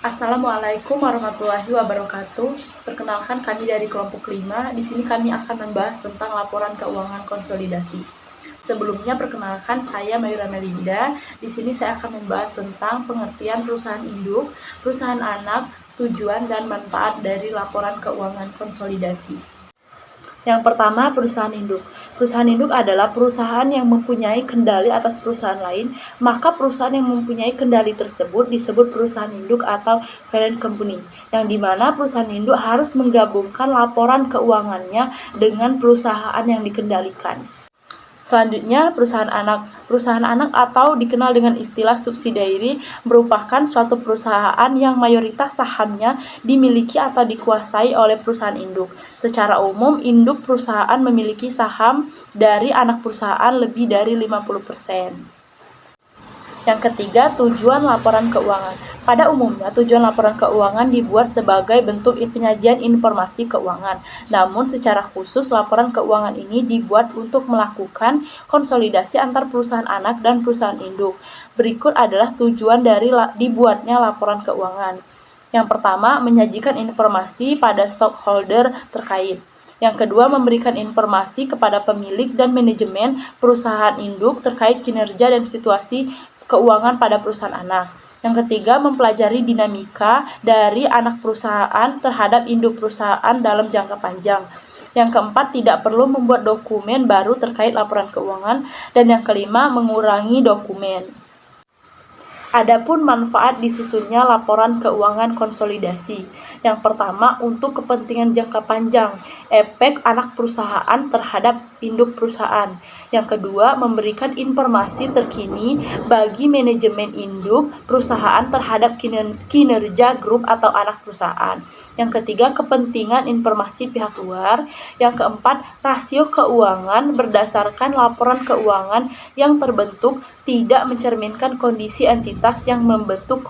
Assalamualaikum warahmatullahi wabarakatuh. Perkenalkan kami dari kelompok 5. Di sini kami akan membahas tentang laporan keuangan konsolidasi. Sebelumnya perkenalkan saya Mayura Melinda. Di sini saya akan membahas tentang pengertian perusahaan induk, perusahaan anak, tujuan dan manfaat dari laporan keuangan konsolidasi. Yang pertama, perusahaan induk. Perusahaan induk adalah perusahaan yang mempunyai kendali atas perusahaan lain, maka perusahaan yang mempunyai kendali tersebut disebut perusahaan induk atau parent company, yang dimana perusahaan induk harus menggabungkan laporan keuangannya dengan perusahaan yang dikendalikan. Selanjutnya, perusahaan anak. Perusahaan anak atau dikenal dengan istilah subsidiary merupakan suatu perusahaan yang mayoritas sahamnya dimiliki atau dikuasai oleh perusahaan induk. Secara umum, induk perusahaan memiliki saham dari anak perusahaan lebih dari 50%. Yang ketiga, tujuan laporan keuangan. Pada umumnya, tujuan laporan keuangan dibuat sebagai bentuk penyajian informasi keuangan. Namun, secara khusus, laporan keuangan ini dibuat untuk melakukan konsolidasi antar perusahaan anak dan perusahaan induk. Berikut adalah tujuan dari dibuatnya laporan keuangan. Yang pertama, menyajikan informasi pada stockholder terkait. Yang kedua, memberikan informasi kepada pemilik dan manajemen perusahaan induk terkait kinerja dan situasi keuangan pada perusahaan anak. Yang ketiga, mempelajari dinamika dari anak perusahaan terhadap induk perusahaan dalam jangka panjang. Yang keempat, tidak perlu membuat dokumen baru terkait laporan keuangan. Dan yang kelima, mengurangi dokumen. Adapun manfaat disusunnya laporan keuangan konsolidasi. Yang pertama, untuk kepentingan jangka panjang, efek anak perusahaan terhadap induk perusahaan. Yang kedua, memberikan informasi terkini bagi manajemen induk perusahaan terhadap kinerja grup atau anak perusahaan. Yang ketiga, kepentingan informasi pihak luar. Yang keempat, rasio keuangan berdasarkan laporan keuangan yang terbentuk tidak mencerminkan kondisi entitas yang membentuk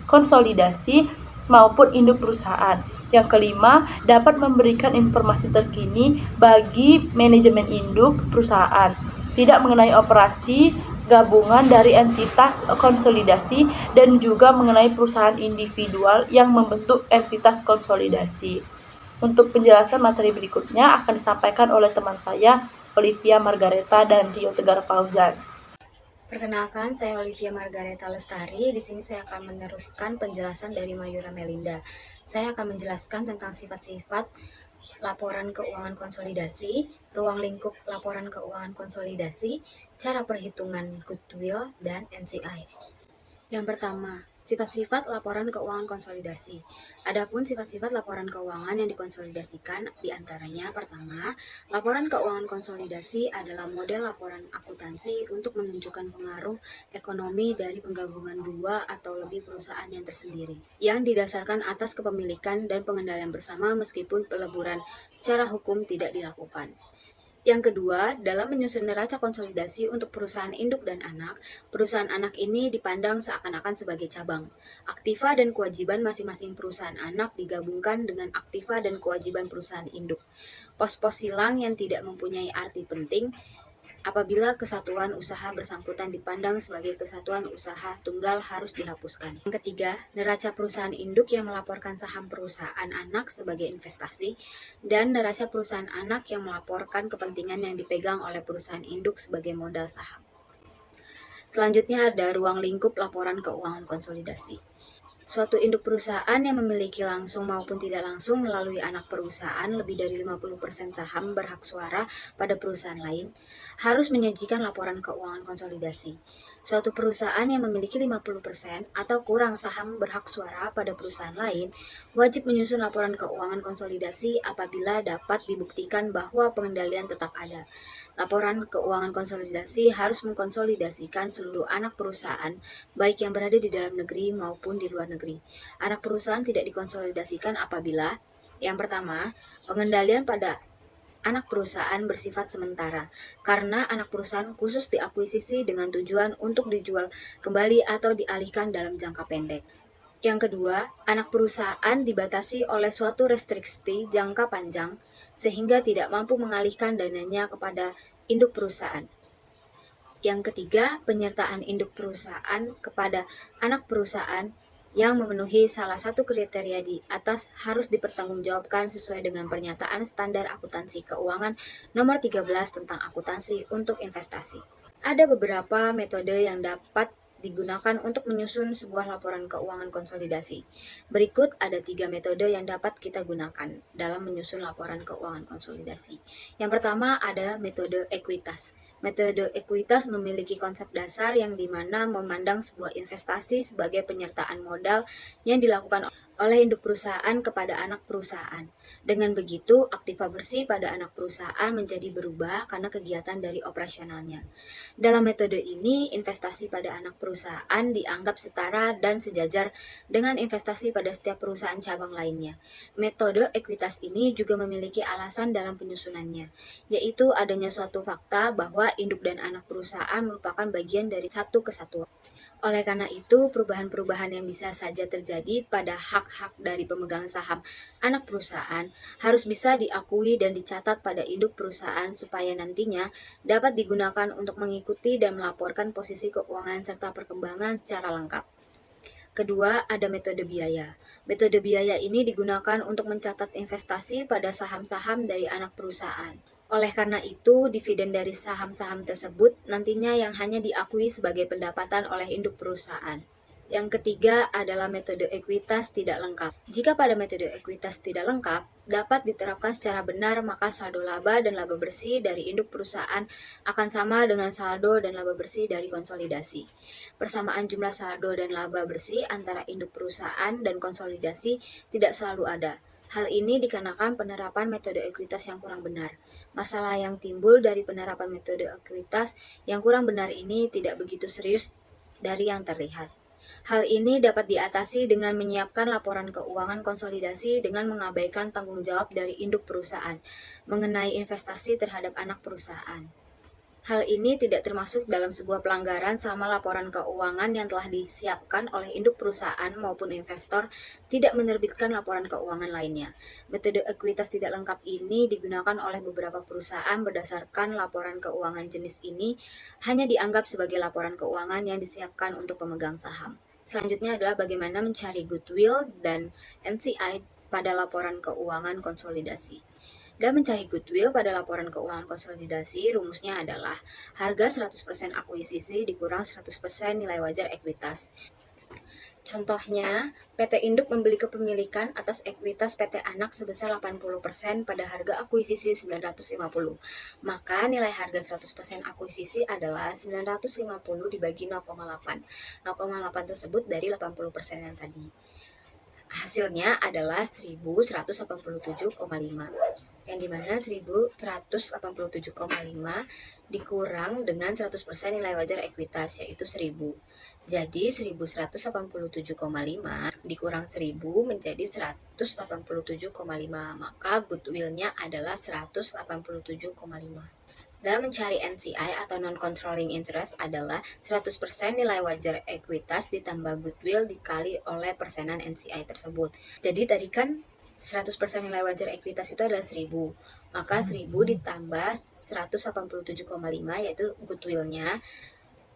konsolidasi maupun induk perusahaan. Yang kelima, dapat memberikan informasi terkini bagi manajemen induk perusahaan, tidak mengenai operasi gabungan dari entitas konsolidasi dan juga mengenai perusahaan individual yang membentuk entitas konsolidasi. Untuk penjelasan materi berikutnya akan disampaikan oleh teman saya, Olivia Margareta dan Rio Tegar Fauzan. Perkenalkan, saya Olivia Margareta Lestari. Di sini saya akan meneruskan penjelasan dari Mayura Melinda. Saya akan menjelaskan tentang sifat-sifat laporan keuangan konsolidasi, ruang lingkup laporan keuangan konsolidasi, cara perhitungan goodwill, dan NCI. Yang pertama, sifat-sifat laporan keuangan konsolidasi. Adapun sifat-sifat laporan keuangan yang dikonsolidasikan diantaranya, pertama, laporan keuangan konsolidasi adalah model laporan akuntansi untuk menunjukkan pengaruh ekonomi dari penggabungan dua atau lebih perusahaan yang tersendiri, yang didasarkan atas kepemilikan dan pengendalian bersama meskipun peleburan secara hukum tidak dilakukan. Yang kedua, dalam menyusun neraca konsolidasi untuk perusahaan induk dan anak, perusahaan anak ini dipandang seakan-akan sebagai cabang. Aktiva dan kewajiban masing-masing perusahaan anak digabungkan dengan aktiva dan kewajiban perusahaan induk. Pos-pos silang yang tidak mempunyai arti penting apabila kesatuan usaha bersangkutan dipandang sebagai kesatuan usaha tunggal harus dihapuskan. Yang ketiga, neraca perusahaan induk yang melaporkan saham perusahaan anak sebagai investasi dan neraca perusahaan anak yang melaporkan kepentingan yang dipegang oleh perusahaan induk sebagai modal saham. Selanjutnya ada ruang lingkup laporan keuangan konsolidasi. Suatu induk perusahaan yang memiliki langsung maupun tidak langsung melalui anak perusahaan lebih dari 50% saham berhak suara pada perusahaan lain, harus menyajikan laporan keuangan konsolidasi. Suatu perusahaan yang memiliki 50% atau kurang saham berhak suara pada perusahaan lain, wajib menyusun laporan keuangan konsolidasi apabila dapat dibuktikan bahwa pengendalian tetap ada. Laporan keuangan konsolidasi harus mengkonsolidasikan seluruh anak perusahaan, baik yang berada di dalam negeri maupun di luar negeri. Anak perusahaan tidak dikonsolidasikan apabila, yang pertama, pengendalian pada anak perusahaan bersifat sementara, karena anak perusahaan khusus diakuisisi dengan tujuan untuk dijual kembali atau dialihkan dalam jangka pendek. Yang kedua, anak perusahaan dibatasi oleh suatu restriksi jangka panjang sehingga tidak mampu mengalihkan dananya kepada induk perusahaan. Yang ketiga, penyertaan induk perusahaan kepada anak perusahaan yang memenuhi salah satu kriteria di atas harus dipertanggungjawabkan sesuai dengan pernyataan standar akuntansi keuangan nomor 13 tentang akuntansi untuk investasi. Ada beberapa metode yang dapat digunakan untuk menyusun sebuah laporan keuangan konsolidasi. Berikut ada 3 metode yang dapat kita gunakan dalam menyusun laporan keuangan konsolidasi. Yang pertama ada metode ekuitas. Metode ekuitas memiliki konsep dasar yang dimana memandang sebuah investasi sebagai penyertaan modal yang dilakukan oleh induk perusahaan kepada anak perusahaan. Dengan begitu, aktiva bersih pada anak perusahaan menjadi berubah karena kegiatan dari operasionalnya. Dalam metode ini, investasi pada anak perusahaan dianggap setara dan sejajar dengan investasi pada setiap perusahaan cabang lainnya. Metode ekuitas ini juga memiliki alasan dalam penyusunannya, yaitu adanya suatu fakta bahwa induk dan anak perusahaan merupakan bagian dari satu kesatuan. Oleh karena itu, perubahan-perubahan yang bisa saja terjadi pada hak-hak dari pemegang saham anak perusahaan harus bisa diakui dan dicatat pada induk perusahaan supaya nantinya dapat digunakan untuk mengikuti dan melaporkan posisi keuangan serta perkembangan secara lengkap. Kedua, ada metode biaya. Metode biaya ini digunakan untuk mencatat investasi pada saham-saham dari anak perusahaan. Oleh karena itu, dividen dari saham-saham tersebut nantinya yang hanya diakui sebagai pendapatan oleh induk perusahaan. Yang ketiga adalah metode ekuitas tidak lengkap. Jika pada metode ekuitas tidak lengkap, dapat diterapkan secara benar, maka saldo laba dan laba bersih dari induk perusahaan akan sama dengan saldo dan laba bersih dari konsolidasi. Persamaan jumlah saldo dan laba bersih antara induk perusahaan dan konsolidasi tidak selalu ada. Hal ini dikarenakan penerapan metode ekuitas yang kurang benar. Masalah yang timbul dari penerapan metode ekuitas yang kurang benar ini tidak begitu serius dari yang terlihat. Hal ini dapat diatasi dengan menyiapkan laporan keuangan konsolidasi dengan mengabaikan tanggung jawab dari induk perusahaan mengenai investasi terhadap anak perusahaan. Hal ini tidak termasuk dalam sebuah pelanggaran selama laporan keuangan yang telah disiapkan oleh induk perusahaan maupun investor tidak menerbitkan laporan keuangan lainnya. Metode ekuitas tidak lengkap ini digunakan oleh beberapa perusahaan berdasarkan laporan keuangan jenis ini hanya dianggap sebagai laporan keuangan yang disiapkan untuk pemegang saham. Selanjutnya adalah bagaimana mencari goodwill dan NCI pada laporan keuangan konsolidasi. Dalam mencari goodwill pada laporan keuangan konsolidasi, rumusnya adalah harga 100% akuisisi dikurang 100% nilai wajar ekuitas. Contohnya, PT Induk membeli kepemilikan atas ekuitas PT Anak sebesar 80% pada harga akuisisi 950. Maka nilai harga 100% akuisisi adalah 950 dibagi 0,8. 0,8 tersebut dari 80% yang tadi. Hasilnya adalah 1187,5. Yang dimana 1187,5 dikurang dengan 100% nilai wajar ekuitas yaitu 1000. Jadi 1187,5 dikurang 1000 menjadi 187,5. Maka goodwill-nya adalah 187,5. Dalam mencari NCI atau non-controlling interest adalah 100% nilai wajar ekuitas ditambah goodwill dikali oleh persenan NCI tersebut. Jadi tadi kan 100% nilai wajar ekuitas itu adalah 1000. Maka 1000 ditambah 187,5 yaitu goodwill-nya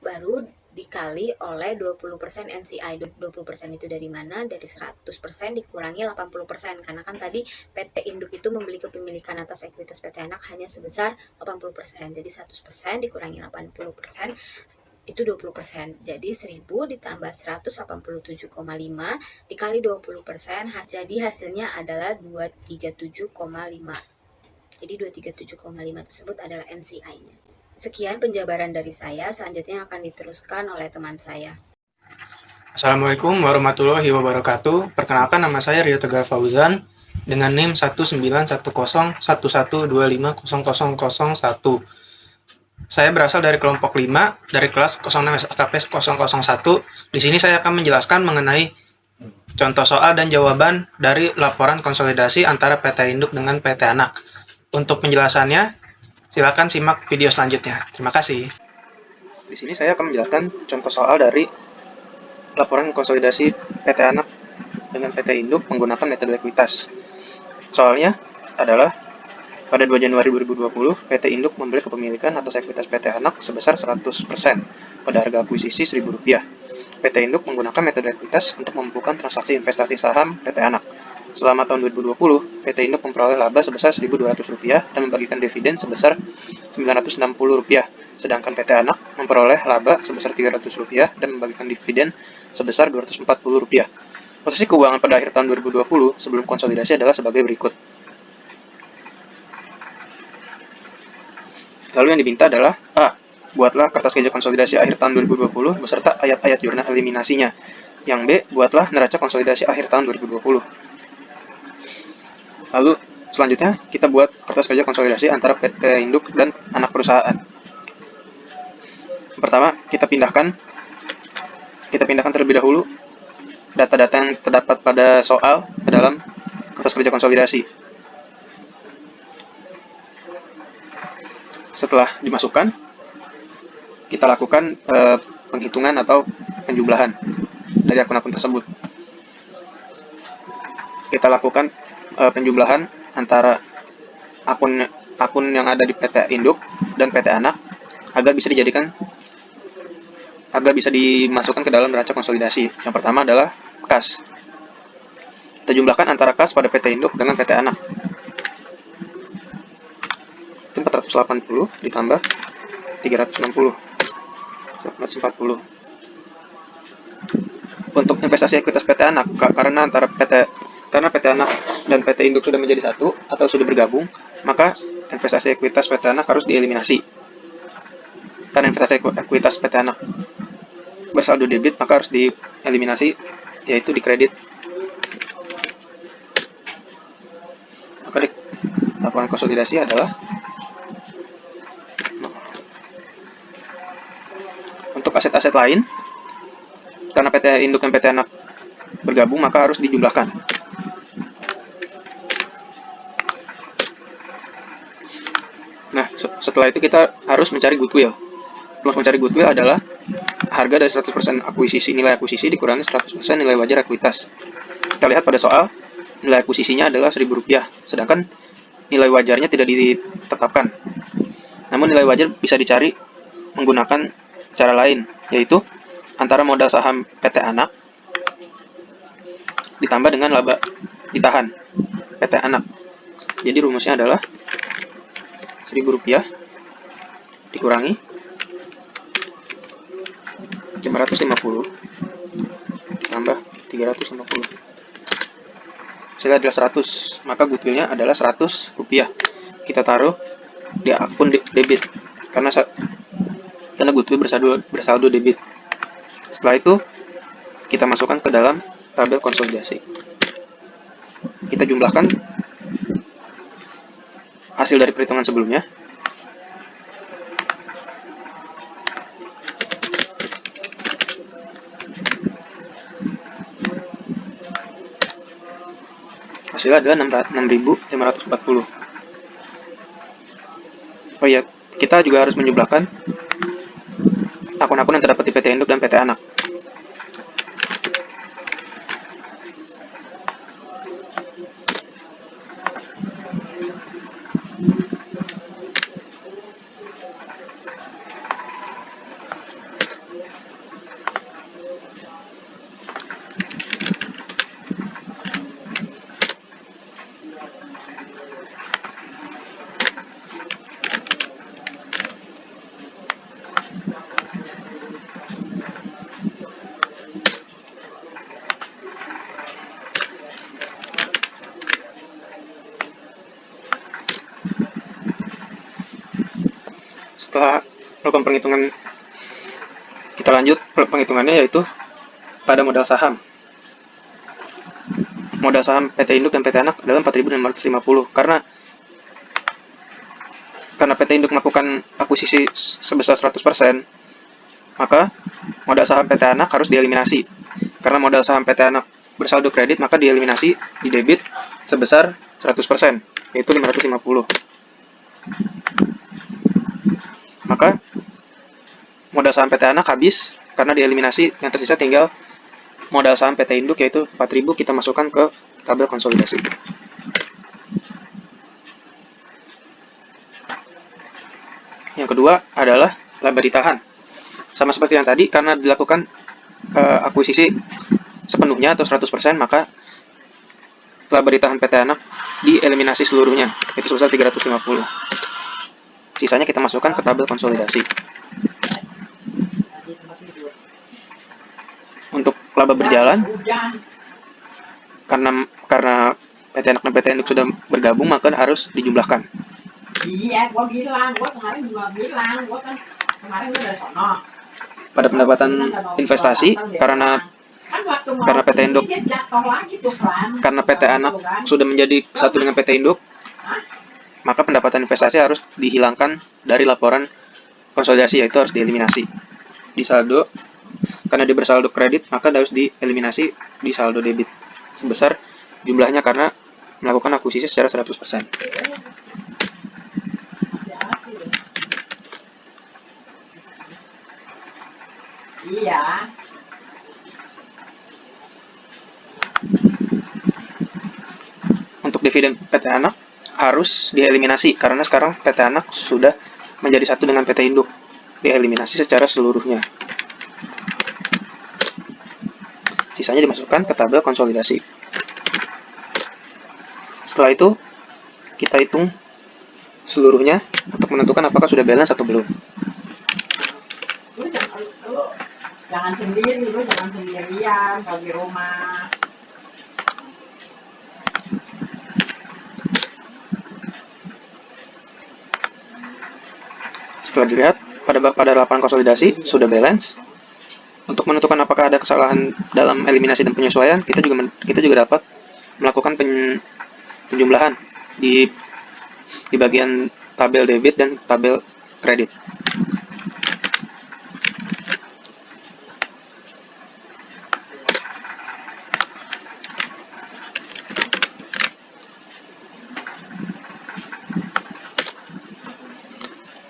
baru dikali oleh 20% NCI. 20% itu dari mana? Dari 100% dikurangi 80%. Karena kan tadi PT Induk itu membeli kepemilikan atas ekuitas PT Anak hanya sebesar 80%. Jadi 100% dikurangi 80% itu 20%. Jadi 1000 ditambah 187,5 dikali 20%, jadi hasilnya adalah 237,5. Jadi 237,5 tersebut adalah NCI-nya. Sekian penjabaran dari saya, selanjutnya akan diteruskan oleh teman saya. Assalamualaikum warahmatullahi wabarakatuh. Perkenalkan, nama saya Rio Tegar Fauzan dengan NIM 1910112500001. Saya berasal dari kelompok 5 dari kelas 06 SKP 001. Di sini saya akan menjelaskan mengenai contoh soal dan jawaban dari laporan konsolidasi antara PT Induk dengan PT Anak. Untuk penjelasannya, silakan simak video selanjutnya. Terima kasih. Di sini saya akan menjelaskan contoh soal dari laporan konsolidasi PT Anak dengan PT Induk menggunakan metode ekuitas. Soalnya adalah pada 2 Januari 2020, PT Induk membeli kepemilikan atas ekuitas PT Anak sebesar 100% pada harga akuisisi Rp1.000. PT Induk menggunakan metode ekuitas untuk membukukan transaksi investasi saham PT Anak. Selama tahun 2020, PT Induk memperoleh laba sebesar Rp1.200 dan membagikan dividen sebesar Rp960, sedangkan PT Anak memperoleh laba sebesar Rp300 dan membagikan dividen sebesar Rp240. Posisi keuangan pada akhir tahun 2020 sebelum konsolidasi adalah sebagai berikut. Lalu yang diminta adalah A. Buatlah kertas kerja konsolidasi akhir tahun 2020 beserta ayat-ayat jurnal eliminasinya. Yang B. Buatlah neraca konsolidasi akhir tahun 2020. Lalu selanjutnya kita buat kertas kerja konsolidasi antara PT Induk dan anak perusahaan. Pertama, kita pindahkan terlebih dahulu data-data yang terdapat pada soal ke dalam kertas kerja konsolidasi. Setelah dimasukkan, kita lakukan penghitungan atau penjumlahan dari akun-akun tersebut. Kita lakukan penjumlahan antara akun yang ada di PT Induk dan PT Anak agar bisa dimasukkan ke dalam neraca konsolidasi. Yang pertama adalah kas. Kita jumlahkan antara kas pada PT Induk dengan PT Anak. Itu 480 ditambah 360. 440. Untuk investasi ekuitas PT Anak, karena PT Anak dan PT Induk sudah menjadi satu atau sudah bergabung, maka investasi ekuitas PT Anak harus dieliminasi. Karena investasi ekuitas PT Anak bersaldo debit, maka harus dieliminasi, yaitu dikredit. Maka laporan konsolidasi adalah untuk aset-aset lain, karena PT Induk dan PT Anak bergabung, maka harus dijumlahkan. Nah, setelah itu kita harus mencari goodwill. Plus mencari goodwill adalah harga dari 100% nilai akuisisi dikurangi 100% nilai wajar ekuitas. Kita lihat pada soal, nilai akuisisinya adalah Rp1.000, sedangkan nilai wajarnya tidak ditetapkan. Namun nilai wajar bisa dicari menggunakan cara lain, yaitu antara modal saham PT Anak ditambah dengan laba ditahan PT Anak. Jadi rumusnya adalah Rp1.000 dikurangi 550 ditambah 350. Hasilnya adalah 100, maka goodwill-nya adalah Rp100. Kita taruh di akun debit karena goodwill bersaldo debit. Setelah itu kita masukkan ke dalam tabel konsolidasi. Kita jumlahkan hasil dari perhitungan sebelumnya. Hasilnya adalah 6.540. Oh iya, kita juga harus menjumlahkan akun-akun yang terdapat di PT Induk dan PT Anak. Setelah melakukan perhitungan, kita lanjut penghitungannya, yaitu pada modal saham. Modal saham PT Induk dan PT Anak adalah 4.550. Karena PT Induk melakukan akuisisi sebesar 100%, maka modal saham PT Anak harus dieliminasi. Karena modal saham PT Anak bersaldo kredit, maka dieliminasi di debit sebesar 100%, yaitu 550. Maka modal saham PT Anak habis karena dieliminasi, yang tersisa tinggal modal saham PT Induk, yaitu 4.000, kita masukkan ke tabel konsolidasi. Yang kedua adalah laba ditahan. Sama seperti yang tadi, karena dilakukan akuisisi sepenuhnya atau 100%, maka laba ditahan PT Anak dieliminasi seluruhnya, itu sebesar 350. Sisanya kita masukkan ke tabel konsolidasi. Untuk laba berjalan, karena PT Anak dan PT Induk sudah bergabung, maka harus dijumlahkan. Iya, gua kemarin juga bilang, gua kan kemarin gua dari sono. Pada pendapatan investasi, karena PT Induk, karena PT Anak sudah menjadi satu dengan PT Induk, maka pendapatan investasi harus dihilangkan dari laporan konsolidasi, yaitu harus dieliminasi di saldo. Karena dia bersaldo kredit, maka harus dieliminasi di saldo debit sebesar jumlahnya karena melakukan akuisisi secara 100%. Iya. Untuk dividen PT Anak harus dieliminasi karena sekarang PT Anak sudah menjadi satu dengan PT Induk, dieliminasi secara seluruhnya. Sisanya dimasukkan ke tabel konsolidasi. Setelah itu kita hitung seluruhnya untuk menentukan apakah sudah balance atau belum. Lu jangan sendirian bagi rumah. Setelah dilihat pada laporan konsolidasi sudah balance. Untuk menentukan apakah ada kesalahan dalam eliminasi dan penyesuaian, kita juga dapat melakukan penjumlahan di bagian tabel debit dan tabel kredit.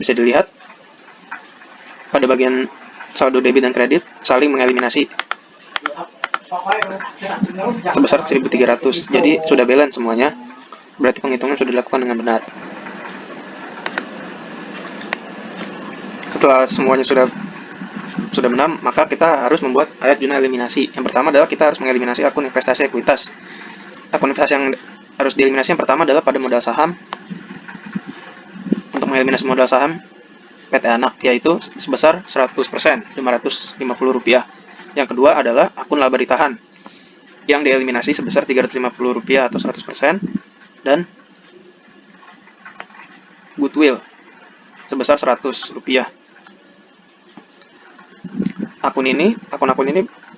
Bisa dilihat pada bagian saldo debit dan kredit saling mengeliminasi sebesar 1.300. Jadi sudah balance semuanya. Berarti penghitungan sudah dilakukan dengan benar. Setelah semuanya sudah benar, maka kita harus membuat ayat jurnal eliminasi. Yang pertama adalah kita harus mengeliminasi akun investasi ekuitas. Akun investasi yang harus dieliminasi yang pertama adalah pada modal saham. Untuk mengeliminasi modal saham PT Anak, yaitu sebesar 100%, Rp550. Yang kedua adalah akun laba ditahan yang dieliminasi sebesar Rp350 atau 100%, dan goodwill sebesar Rp100. Akun ini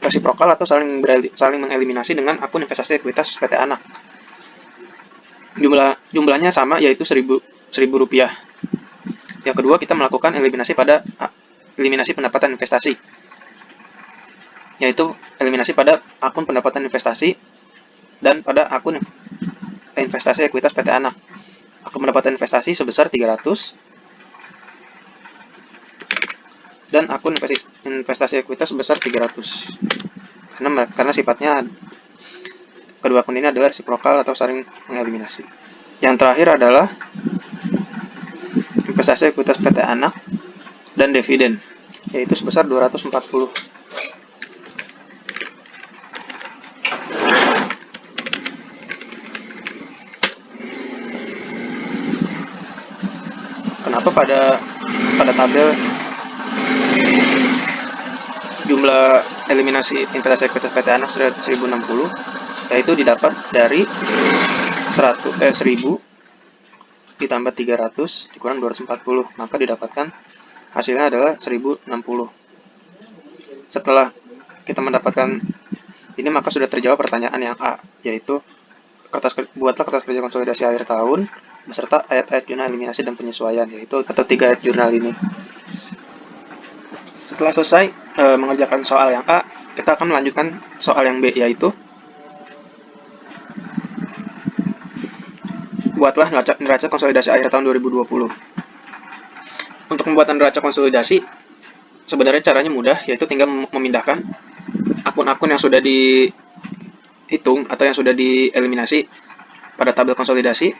resiprokal atau saling mengeliminasi dengan akun investasi ekuitas PT Anak. Jumlahnya sama, yaitu Rp1.000. Yang kedua, kita melakukan eliminasi pendapatan investasi, yaitu eliminasi pada akun pendapatan investasi dan pada akun investasi ekuitas PT Anak. Akun pendapatan investasi sebesar 300 dan akun investasi ekuitas sebesar 300. Karena sifatnya kedua akun ini adalah resiprokal atau saling mengeliminasi. Yang terakhir adalah investasi ekuitas PT Anak dan dividen, yaitu sebesar 240. Kenapa pada tabel jumlah eliminasi investasi ekuitas PT Anak 1060, yaitu didapat dari 1000 ditambah 300 dikurang 240, maka didapatkan hasilnya adalah 1060. Setelah kita mendapatkan ini, maka sudah terjawab pertanyaan yang A, yaitu buatlah kertas kerja konsolidasi akhir tahun beserta ayat-ayat jurnal eliminasi dan penyesuaian, yaitu atau 3 ayat jurnal ini. Setelah selesai mengerjakan soal yang A, kita akan melanjutkan soal yang B, yaitu buatlah neraca konsolidasi akhir tahun 2020. Untuk pembuatan neraca konsolidasi, sebenarnya caranya mudah, yaitu tinggal memindahkan akun-akun yang sudah dihitung atau yang sudah dieliminasi pada tabel konsolidasi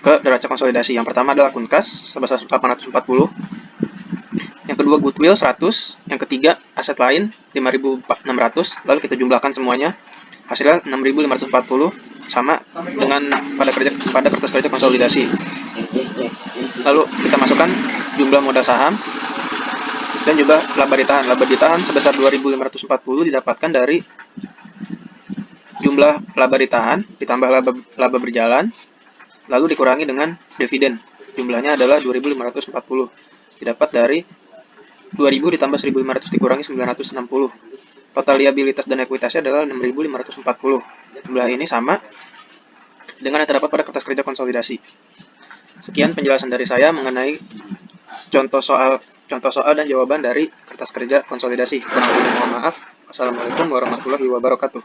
ke neraca konsolidasi. Yang pertama adalah akun kas sebesar 840. Yang kedua goodwill 100, yang ketiga aset lain 5.600, lalu kita jumlahkan semuanya, hasilnya 6.540 sama dengan pada kertas kerja konsolidasi. Lalu kita masukkan jumlah modal saham dan juga laba ditahan. Laba ditahan sebesar 2.540 didapatkan dari jumlah laba ditahan ditambah laba berjalan, lalu dikurangi dengan dividen. Jumlahnya adalah 2.540. Didapat dari 2.000 ditambah 1.500 dikurangi 960. Total liabilitas dan ekuitasnya adalah 6.540. Jumlah ini sama dengan yang terdapat pada kertas kerja konsolidasi. Sekian penjelasan dari saya mengenai contoh soal dan jawaban dari kertas kerja konsolidasi. Kurang lebih mohon maaf. Wassalamualaikum warahmatullahi wabarakatuh.